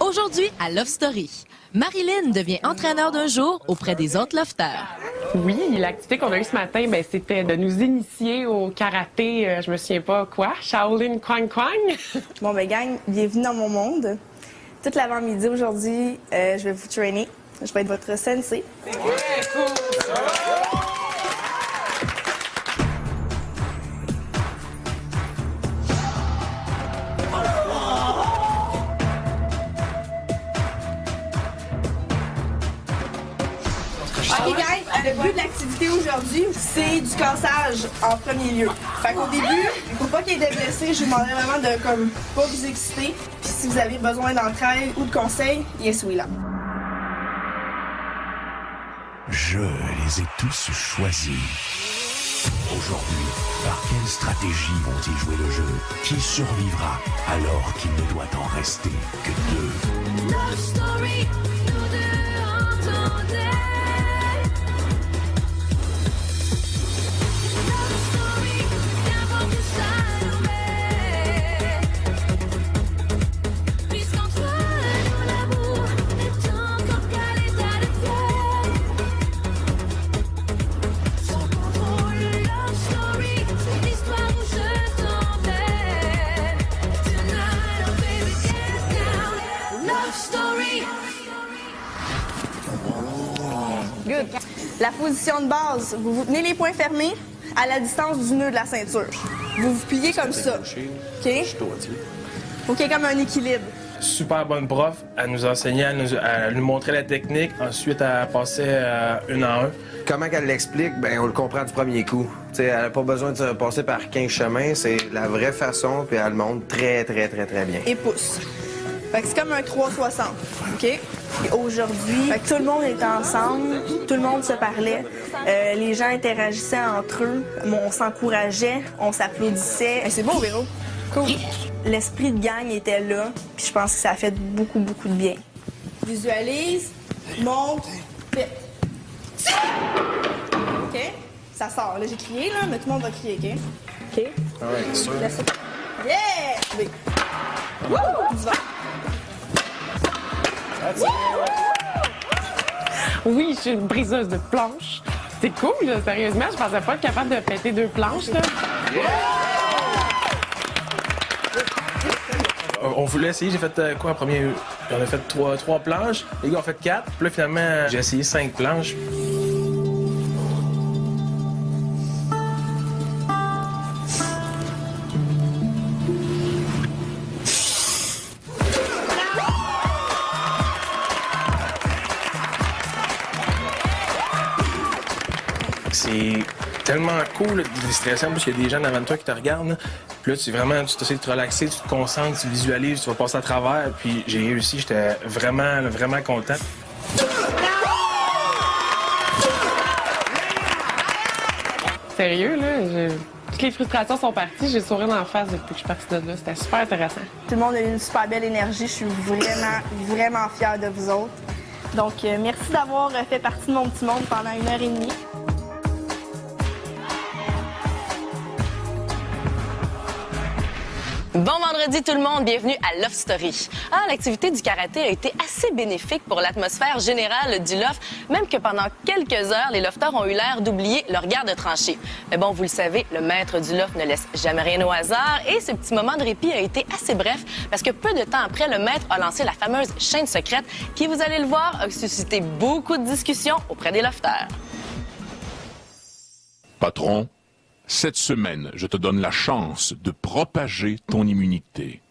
Aujourd'hui, à Love Story, Marilyn devient entraîneur d'un jour auprès des autres lofters. Oui, l'activité qu'on a eue ce matin, c'était de nous initier au karaté, je me souviens pas quoi, Shaolin Kwang Kwang. Bon, gang, bienvenue dans mon monde. Toute l'avant-midi aujourd'hui, je vais vous traîner. Je vais être votre sensei. Ouais, cool! OK, gang, le but de l'activité aujourd'hui, c'est du cassage en premier lieu. Fait qu'au début, pour pas qu'il y ait des blessés, je vous demanderais vraiment de pas vous exciter. Puis si vous avez besoin d'entraide ou de conseils, il est celui-là. Je les ai tous choisis. Aujourd'hui, par quelle stratégie vont-ils jouer le jeu? Qui survivra alors qu'il ne doit en rester que deux? Love story, nous deux entendez. Love story, qu'importe où ça nous met. Puisqu'entre nous l'amour est encore qu'à l'état de fait. Sans contrôle, love story, c'est l'histoire où je t'emmène. Tonight, oh baby, get down. Love story. Good. La position de base, vous tenez les poings fermés à la distance du nœud de la ceinture. Vous vous pliez comme ça. OK? Faut qu'il y ait comme un équilibre. Super bonne prof. Elle nous enseignait, elle nous montrait la technique. Ensuite, elle passait une en un. Comment qu'elle l'explique, on le comprend du premier coup. T'sais, elle n'a pas besoin de se passer par 15 chemins, c'est la vraie façon, puis elle le montre très bien. Et pouce. Fait que c'est comme un 360. OK? Et aujourd'hui, fait que tout le monde était ensemble, tout le monde se parlait. Les gens interagissaient entre eux, on s'encourageait, on s'applaudissait. Hey, c'est beau, Véro. Cool. L'esprit de gang était là, puis je pense que ça a fait beaucoup de bien. Visualise, monte, vite. OK? Ça sort. Là, j'ai crié, là, mais tout le monde va crier, OK? OK? Ouais, sûr. Laisse ça. Yeah! Oui. Wouh! Du vent. Oui, je suis une briseuse de planches. C'est cool, là, sérieusement, je pensais pas être capable de péter 2 planches, là. On voulait essayer, j'ai fait quoi en premier? On a fait 3 planches, les gars ont fait 4. Puis là, finalement, j'ai essayé 5 planches. C'est tellement cool, déstressant, parce qu'il y a des gens devant toi qui te regardent. Là. Puis là, tu essaies de te relaxer, tu te concentres, tu visualises, tu vas passer à travers. Puis j'ai réussi, j'étais vraiment content. Sérieux, là, toutes les frustrations sont parties, j'ai souri dans la face depuis que je suis partie de là. C'était super intéressant. Tout le monde a eu une super belle énergie. Je suis vraiment fière de vous autres. Donc, merci d'avoir fait partie de mon petit monde pendant 1h30. Bon vendredi tout le monde, bienvenue à Love Story. L'activité du karaté a été assez bénéfique pour l'atmosphère générale du loft, même que pendant quelques heures, les lofters ont eu l'air d'oublier leur garde tranchée. Mais bon, vous le savez, le maître du loft ne laisse jamais rien au hasard et ce petit moment de répit a été assez bref parce que peu de temps après, le maître a lancé la fameuse chaîne secrète qui, vous allez le voir, a suscité beaucoup de discussions auprès des lofters. Patron, cette semaine, je te donne la chance de propager ton immunité.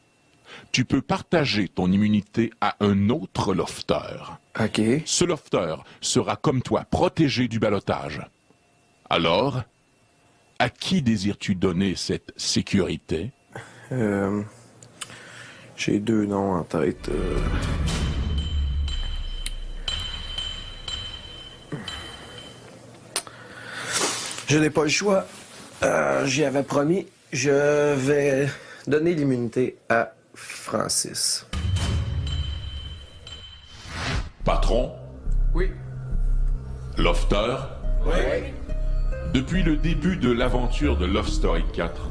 Tu peux partager ton immunité à un autre lofter. OK. Ce lofter sera comme toi, protégé du ballottage. Alors, à qui désires-tu donner cette sécurité? J'ai 2 noms en tête. Je n'ai pas le choix. J'y avais promis. Je vais donner l'immunité à Francis. Patron? Oui. Lofter? Oui. Depuis le début de l'aventure de Love Story 4,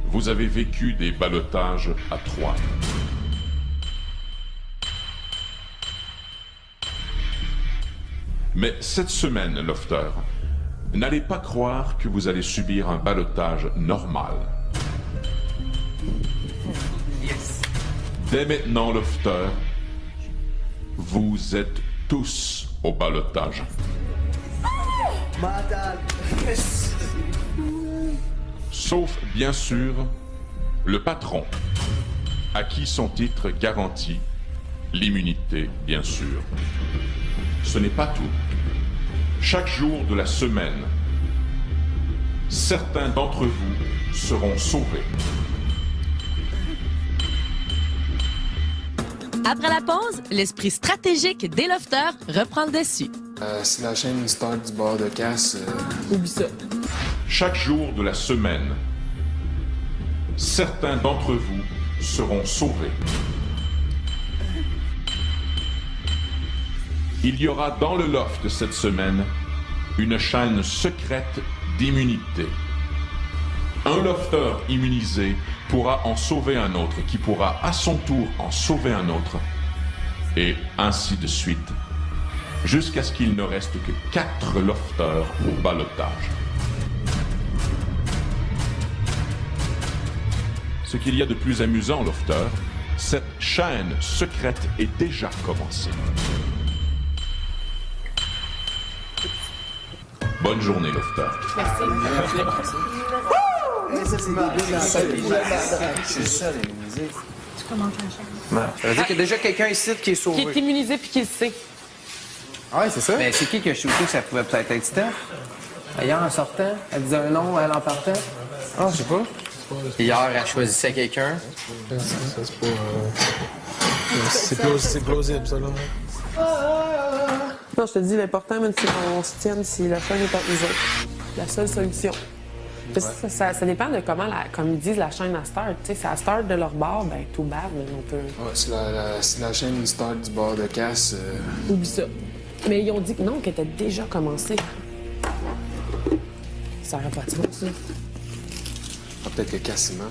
vous avez vécu des ballottages à 3. Mais cette semaine, lofters, n'allez pas croire que vous allez subir un ballottage normal. Dès maintenant, lofters, vous êtes tous au ballottage. Sauf, bien sûr, le patron, à qui son titre garantit l'immunité, bien sûr. Ce n'est pas tout. Chaque jour de la semaine, certains d'entre vous seront sauvés. Après la pause, l'esprit stratégique des lofters reprend le dessus. C'est la chaîne Star du bord de casse. Oublie ça. Chaque jour de la semaine, certains d'entre vous seront sauvés. Il y aura dans le loft cette semaine une chaîne secrète d'immunité. Un lofter immunisé pourra en sauver un autre, qui pourra à son tour en sauver un autre, et ainsi de suite, jusqu'à ce qu'il ne reste que 4 lofters au ballottage. Ce qu'il y a de plus amusant, lofter, cette chaîne secrète est déjà commencée. Bonne journée, lofter. C'est ça, les musiques. Ça veut dire qu'il y a déjà quelqu'un ici qui est sauvé. Qui est immunisé puis qui le sait. Ah ouais, c'est ça? Mais c'est qui a shooté que ça pouvait peut-être être Steph? Hier, en sortant, elle disait un nom, elle en partait. Ah, je sais pas. Hier, elle choisissait quelqu'un. Ça, c'est pas... c'est plausible, ça, là. Non, je te dis, l'important, même si on se tienne, si la chaîne est entre nous autres. La seule solution. Puis ça dépend de comment, comme ils disent, la chaîne à start. Tu sais, si elle start de leur bord, ben tout bad, mais on peut... Ouais, c'est la chaîne Star du bord de casse. Oublie ça. Mais ils ont dit que non, qu'elle était déjà commencée. Ça n'aurait pas de sens, ça. Ah, peut-être que Cassima.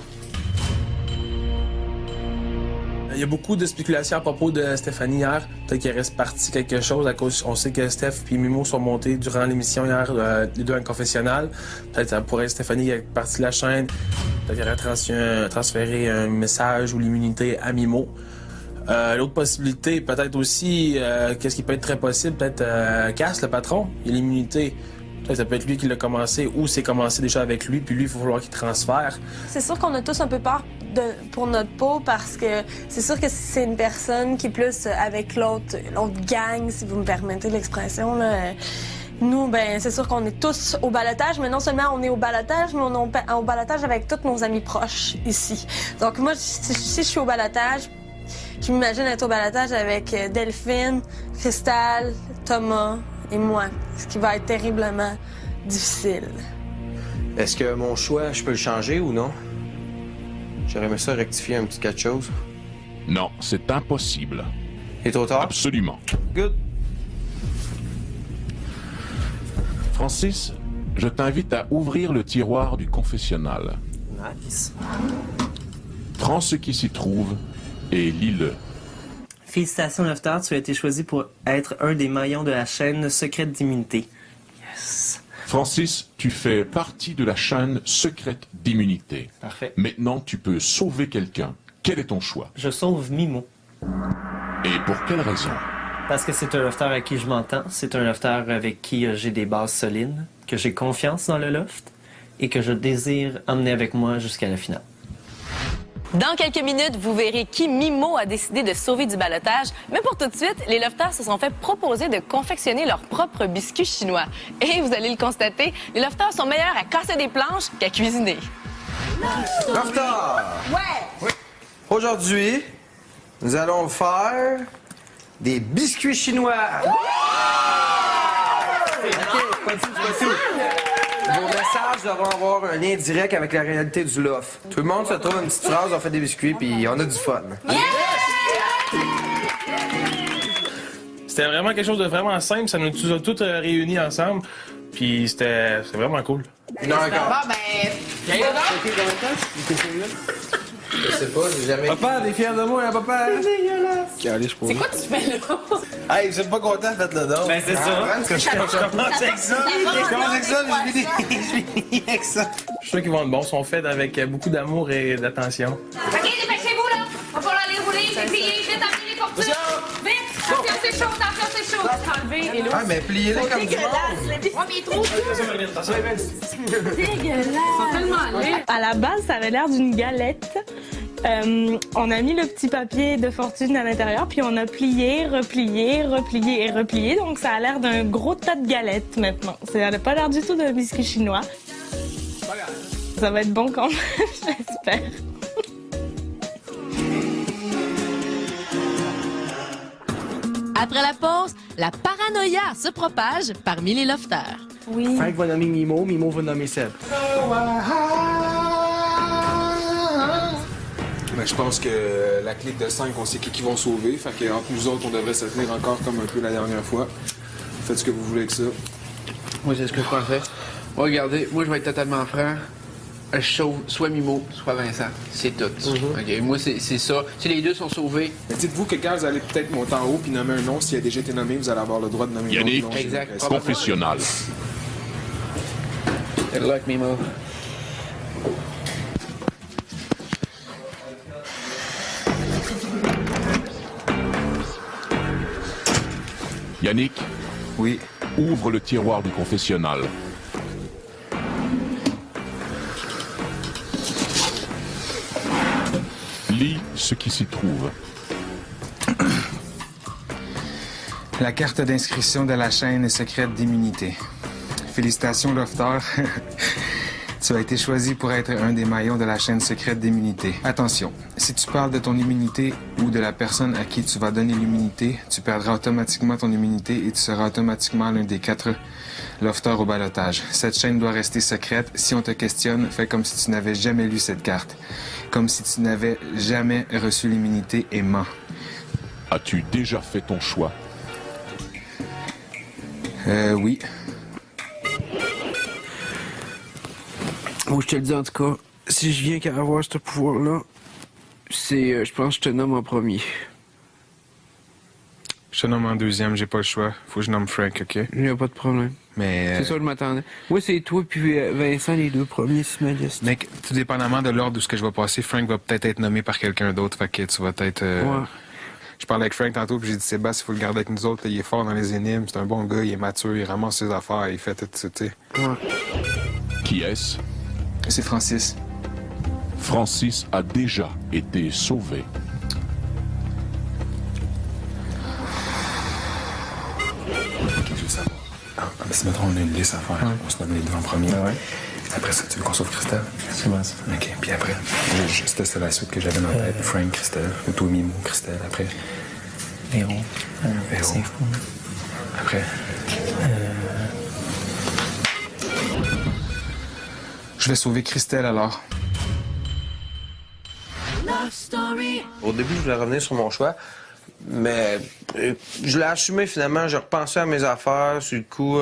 Il y a beaucoup de spéculations à propos de Stéphanie hier. Peut-être qu'il reste parti quelque chose à cause... On sait que Steph et Mimo sont montés durant l'émission hier, les deux en confessionnal. Peut-être que ça pourrait être Stéphanie qui est partie de la chaîne. Peut-être qu'elle aurait transféré un message ou l'immunité à Mimo. L'autre possibilité, peut-être aussi, qu'est-ce qui peut être très possible, peut-être Cass, le patron, il a l'immunité. Peut-être ça peut être lui qui l'a commencé ou c'est commencé déjà avec lui, puis lui, il faut falloir qu'il transfère. C'est sûr qu'on a tous un peu peur pour notre peau parce que c'est sûr que si c'est une personne qui est plus avec l'autre gang, si vous me permettez l'expression, là, nous, ben c'est sûr qu'on est tous au ballottage, mais non seulement on est au ballottage, mais on est au ballottage avec tous nos amis proches ici. Donc moi, si je suis au ballottage, je m'imagine être au ballottage avec Delphine, Cristal, Thomas et moi, ce qui va être terriblement difficile. Est-ce que mon choix, je peux le changer ou non? J'aurais aimé ça rectifier un petit quelque chose. Non, c'est impossible. Il est trop tard? Absolument. Good. Francis, je t'invite à ouvrir le tiroir du confessionnal. Nice. Prends ce qui s'y trouve et lis-le. Félicitations, Lofter, tu as été choisi pour être un des maillons de la chaîne secrète d'immunité. Yes. Francis, tu fais partie de la chaîne secrète d'immunité. Parfait. Maintenant, tu peux sauver quelqu'un. Quel est ton choix? Je sauve Mimo. Et pour quelle raison? Parce que c'est un Lofter à qui je m'entends. C'est un Lofter avec qui j'ai des bases solides, que j'ai confiance dans le loft et que je désire emmener avec moi jusqu'à la finale. Dans quelques minutes, vous verrez qui Mimo a décidé de sauver du ballottage. Mais pour tout de suite, les lofters se sont fait proposer de confectionner leurs propres biscuits chinois. Et vous allez le constater, les lofters sont meilleurs à casser des planches qu'à cuisiner. Lofter! Ouais! Oui. Aujourd'hui, nous allons faire des biscuits chinois. OK, pas tout. Vos messages devront avoir un lien direct avec la réalité du loft. Tout le monde se trouve une petite phrase, on fait des biscuits, puis on a du fun. C'était vraiment quelque chose de vraiment simple. Ça nous a tous réunis ensemble. Puis c'était vraiment cool. Non, encore. Bon, ben... Je sais pas, j'ai jamais... Papa, t'es fier de moi, hein, papa? C'est dégueulasse. C'est quoi tu fais là? Hey, vous êtes pas content, faites-le donc. Ben, c'est ça. Parce que je commence avec ça. Je commence avec ça, je finis avec ça. Je suis sûr qu'ils vont être bons. Ils sont faits avec beaucoup d'amour et d'attention. OK, dépêchez-vous, là. Va falloir aller rouler, c'est plié, vite, amenez les fortunes. Vite, attention, c'est chaud, attention, c'est chaud. Enlever et l'autre. Ah, mais pliez-les comme du monde. Oh, mais il est trop dégueulasse. Ils sont tellement laids. À la base, ça avait l'air d'une galette. On a mis le petit papier de fortune à l'intérieur, puis on a plié, replié, replié et replié. Donc, ça a l'air d'un gros tas de galettes maintenant. Ça n'a pas l'air du tout d'un biscuit chinois. Ça va être bon quand même, j'espère. Après la pause, la paranoïa se propage parmi les lofters. Oui. Frank va nommer Mimo, Mimo va nommer Seb. Ben, je pense que la clique de 5, on sait qui vont sauver. Fait que entre nous autres, on devrait se tenir encore comme un peu la dernière fois. Faites ce que vous voulez avec ça. Moi, c'est ce que je pensais. Regardez, moi, je vais être totalement franc. Je sauve soit Mimo, soit Vincent. C'est tout. OK, moi, c'est ça. Si les deux sont sauvés... Mais dites-vous que quand vous allez peut-être monter en haut puis nommer un nom, s'il a déjà été nommé, vous allez avoir le droit de nommer Yannick, un autre nom. Exact. confessionnal. Good luck, Mimo. Yannick, Oui. ouvre le tiroir du confessionnal. Lis ce qui s'y trouve. La carte d'inscription de la chaîne secrète d'immunité. Félicitations, Lofter. Tu as été choisi pour être un des maillons de la chaîne secrète d'immunité. Attention, si tu parles de ton immunité ou de la personne à qui tu vas donner l'immunité, tu perdras automatiquement ton immunité et tu seras automatiquement l'un des 4 Lofters au ballottage. Cette chaîne doit rester secrète. Si on te questionne, fais comme si tu n'avais jamais lu cette carte. Comme si tu n'avais jamais reçu l'immunité et mens. As-tu déjà fait ton choix? Oui. Moi, je te le dis en tout cas, si je viens qu'à avoir ce pouvoir-là, c'est, je pense que je te nomme en premier. Je te nomme en deuxième, j'ai pas le choix. Faut que je nomme Frank, OK? Il n'y a pas de problème. Mais... C'est ça, je m'attendais. Moi, c'est toi puis Vincent, les deux premiers, si ma liste. Mec, tout dépendamment de l'ordre où ce que je vais passer, Frank va peut-être être nommé par quelqu'un d'autre, fait que tu vas être... Ouais. Je parlais avec Frank tantôt, puis j'ai dit, Sébastien, il faut le garder avec nous autres. Là, il est fort dans les énigmes, c'est un bon gars, il est mature, il ramasse ses affaires, il fait tout ça, tu sais. Ouais. Qui est-ce? C'est Francis. Francis a déjà été sauvé. OK, je veux savoir. Ah, mais si mettons, on a une liste à faire, on se nomme les deux en premier. Ouais. Après ça, tu veux qu'on sauve Christelle? C'est bon, ça. OK, puis après, c'était la suite que j'avais dans la tête. Frank, Christelle, ou toi, Mimo, Christelle, après. Véro. Véro. Après. Je vais sauver Christelle, alors. Au début, je voulais revenir sur mon choix, mais je l'ai assumé finalement. J'ai repensé à mes affaires. Sur le coup,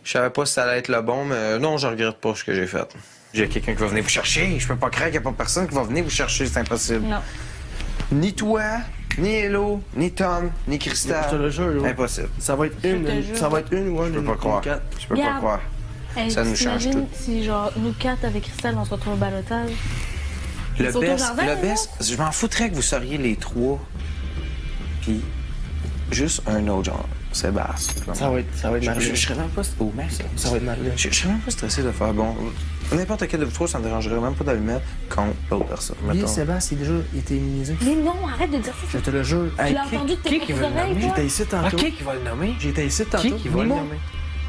je savais pas si ça allait être le bon, mais non, je regrette pas ce que j'ai fait. Il y a quelqu'un qui va venir vous chercher. Je peux pas croire qu'il n'y a pas personne qui va venir vous chercher. C'est impossible. Non. Ni toi, ni Hello, ni Tom, ni Christelle. Je te le jure, là. Impossible. Ça va être une ou un. Je peux pas croire. Je peux pas Regarde. croire. Hey, Ça nous change t'imagines tout. si, genre, nous quatre avec Christelle, on se retrouve au balotage? Le Sauter au best, jardin, le là? best, je m'en foutrais que vous seriez les trois. Puis, juste un autre genre, Sébastien. Ça va être mal. Je serais même pas... Oh, merci. Ça va être mal. Je serais même pas stressé de faire bon. N'importe quel de vous trois, ça me dérangerait même pas de le mettre contre l'autre personne. Oui, mettons. Sébastien, il a déjà été immunisé. Mais non, arrête de dire ça. Je te le jure. Tu l'as entendu de tes propres oreilles, toi? J'étais ici tantôt. Qui va le nommer? J'étais ici tantôt. Qui va le nommer?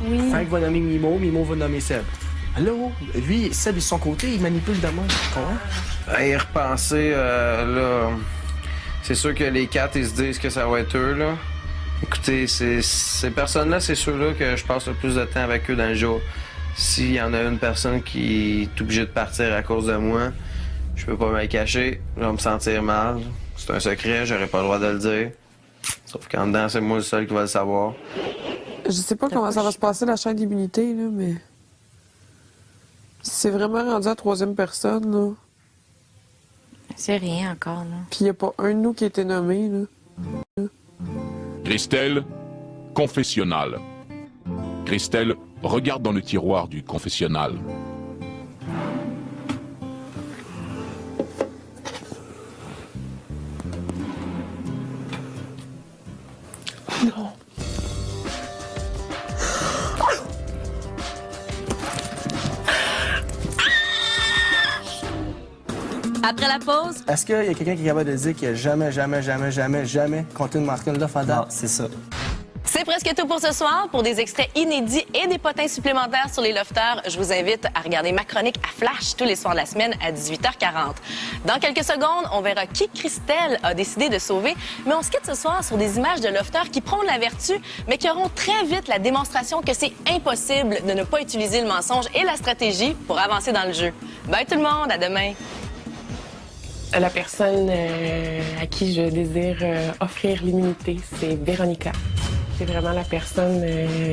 Oui. Frank va nommer Mimo, Mimo va nommer Seb. Allô? Lui, Seb, de son côté, il manipule d'amour. Tu comprends? À y repenser, là... C'est sûr que les quatre, ils se disent que ça va être eux, là. Écoutez, ces personnes-là, c'est ceux-là que je passe le plus de temps avec eux dans le jour. S'il y en a une personne qui est obligée de partir à cause de moi, je peux pas me le cacher, je vais me sentir mal. C'est un secret, j'aurais pas le droit de le dire. Sauf qu'en dedans, c'est moi le seul qui va le savoir. Je sais pas comment ça va se passer, la chaîne d'immunité, là, mais... C'est vraiment rendu à troisième personne, là. C'est rien encore, là. Puis il n'y a pas un de nous qui a été nommé, là. Christelle, confessionnal. Christelle, regarde dans le tiroir du confessionnal. Non. Après la pause, Est-ce qu'il y a quelqu'un qui est capable de dire qu'il n'a jamais compté une marque là à date? Non, c'est ça. c'est presque tout pour ce soir. Pour des extraits inédits et des potins supplémentaires sur les lofters, je vous invite à regarder ma chronique à Flash tous les soirs de la semaine à 18h40. Dans quelques secondes, on verra qui Christelle a décidé de sauver, mais on se quitte ce soir sur des images de lofters qui prônent la vertu, mais qui auront très vite la démonstration que c'est impossible de ne pas utiliser le mensonge et la stratégie pour avancer dans le jeu. Bye tout le monde, à demain! La personne à qui je désire offrir l'immunité, c'est Véronica. C'est vraiment la personne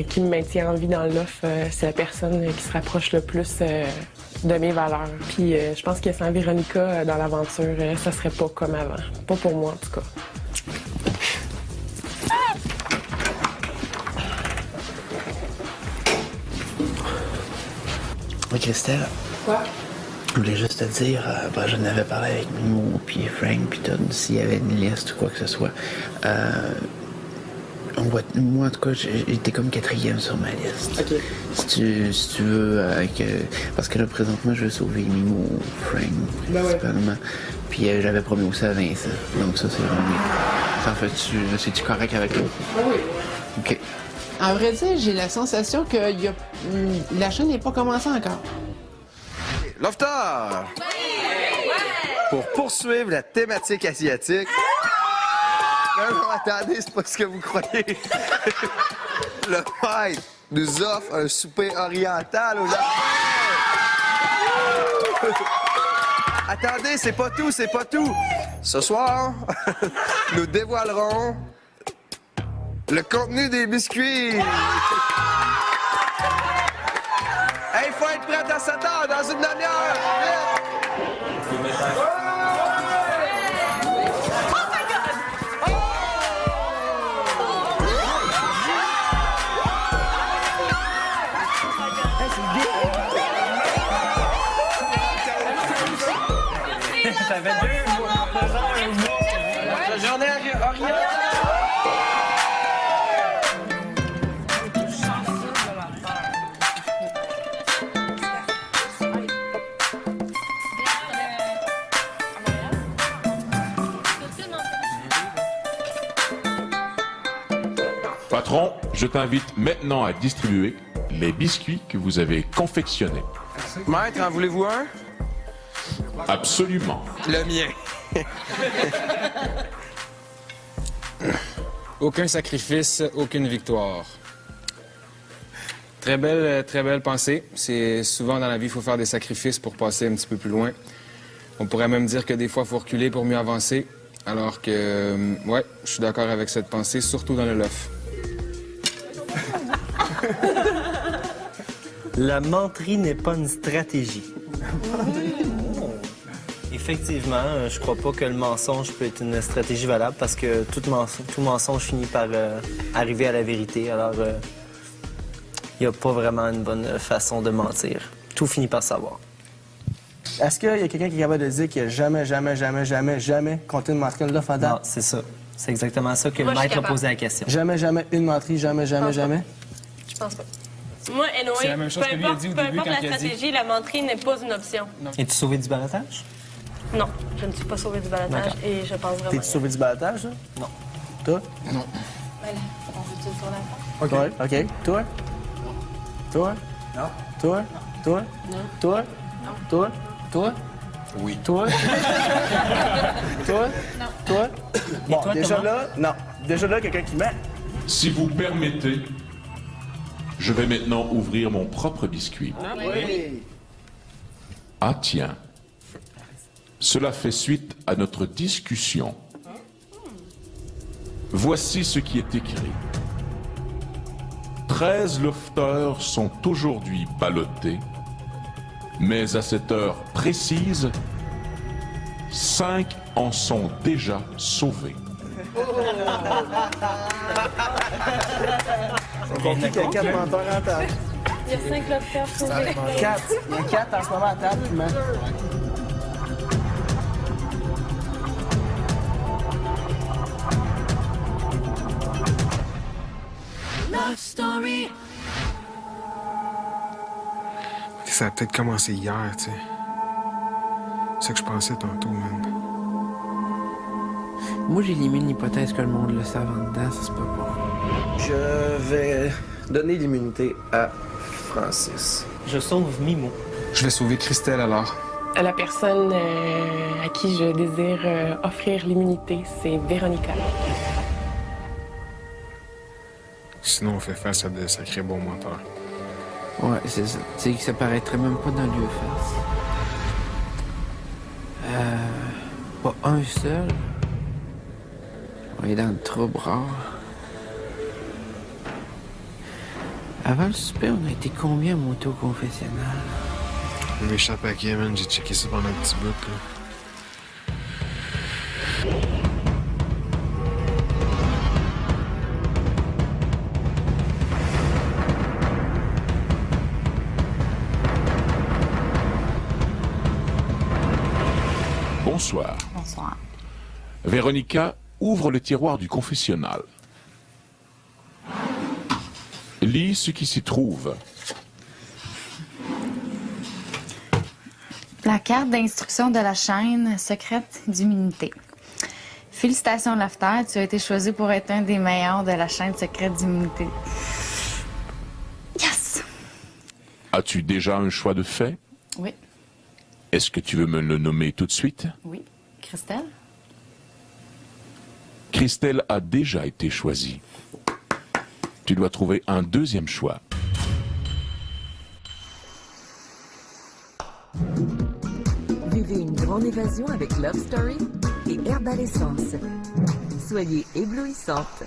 qui me maintient en vie dans l'offre. C'est la personne qui se rapproche le plus de mes valeurs. Puis je pense que sans Véronica dans l'aventure, ça serait pas comme avant. Pas pour moi, en tout cas. Oui, Christelle. Quoi? Je voulais juste te dire, j'en avais parlé avec Mimo, puis Frank, puis Todd, s'il y avait une liste ou quoi que ce soit. Moi, en tout cas, j'étais comme 4e sur ma liste. OK. Si tu veux, parce que là, présentement, je veux sauver Mimo, Frank, principalement. Puis j'avais promis aussi à Vincent. Donc ça, c'est vraiment bien. En fait, c'est-tu correct avec toi? Oui. OK. À vrai dire, j'ai la sensation que la chaîne n'est pas commencée encore. Lofter! Pour poursuivre la thématique asiatique... Non, attendez, c'est pas ce que vous croyez. Le maître nous offre un souper oriental au Japon. Attendez, c'est pas tout. Ce soir, nous dévoilerons le contenu des biscuits. Hey, faut être prêt à 7 heures, dans une demi-heure. Ça fait 2 mois. La journée orientale. Patron, je t'invite maintenant à distribuer les biscuits que vous avez confectionnés. Maître, en voulez-vous un? Absolument. Le mien. Aucun sacrifice, aucune victoire. Très belle pensée. C'est souvent dans la vie, il faut faire des sacrifices pour passer un petit peu plus loin. On pourrait même dire que des fois, il faut reculer pour mieux avancer. Alors que, ouais, je suis d'accord avec cette pensée, surtout dans le loft. La menterie n'est pas une stratégie. Effectivement, je crois pas que le mensonge peut être une stratégie valable parce que tout mensonge finit par arriver à la vérité. Alors, il n'y a pas vraiment une bonne façon de mentir. Tout finit par savoir. Est-ce qu'il y a quelqu'un qui est capable de dire qu'il n'a jamais compté une marque là à date? Non, c'est ça. C'est exactement ça que Moi, le je suis maître a capable. posé la question. Jamais une menterie, jamais. Je pense pas. Moi, C'est la même chose que lui a dit au peu début importe quand la il a dit. stratégie, la menterie n'est pas une option. Es-tu sauvé du balotage? Non, je ne suis pas sauvée du balotage D'accord. et je pense vraiment. T'es-tu sauvé du balotage, là? Non. Toi? Non. On veut-tu le tourner? OK. Toi? Toi? Non. Toi? Toi? Non. Toi? Non. Toi? Toi? Oui. Toi? Toi? Non. Toi? Bon, toi, déjà Thomas? là, non. Déjà là, quelqu'un qui ment. Si vous permettez, je vais maintenant ouvrir mon propre biscuit. Oui. Ah tiens, cela fait suite à notre discussion. Voici ce qui est écrit. 13 lofters sont aujourd'hui ballotés, mais à cette heure précise, 5 en sont déjà sauvés. On compte qu'il y a 4 menteurs en table. Il y a 5 lofters sauvés. 4. Il y a 4 en ce moment à table qui mentent. Love Story. Ça a peut-être commencé hier, tu sais. C'est ça que je pensais tantôt, man. Moi, j'élimine l'hypothèse que le monde le savent en dedans, ça se peut pas. Je vais donner l'immunité à Francis. Je sauve Mimo. Je vais sauver Christelle alors. La personne à qui je désire offrir l'immunité, c'est Véronica. Sinon, on fait face à de sacrés bons menteurs. Ouais, c'est ça. Tu sais que ça paraîtrait même pas dans l'UFS. Pas un seul. On est dans le trouble rare. Avant le souper, on a été combien à monter au confessionnal? Je m'échappe à qui, man? J'ai checké ça pendant un petit bout, là. Bonsoir. Bonsoir. Véronica ouvre le tiroir du confessionnal. Lis ce qui s'y trouve. La carte d'instruction de la chaîne secrète d'immunité. Félicitations, Lofter, tu as été choisi pour être un des meilleurs de la chaîne secrète d'immunité. Yes! As-tu déjà un choix de fait? Oui. Est-ce que tu veux me le nommer tout de suite? Oui. Christelle? Christelle a déjà été choisie. Tu dois trouver un deuxième choix. Vivez une grande évasion avec Love Story et Herbal Essence. Soyez éblouissante.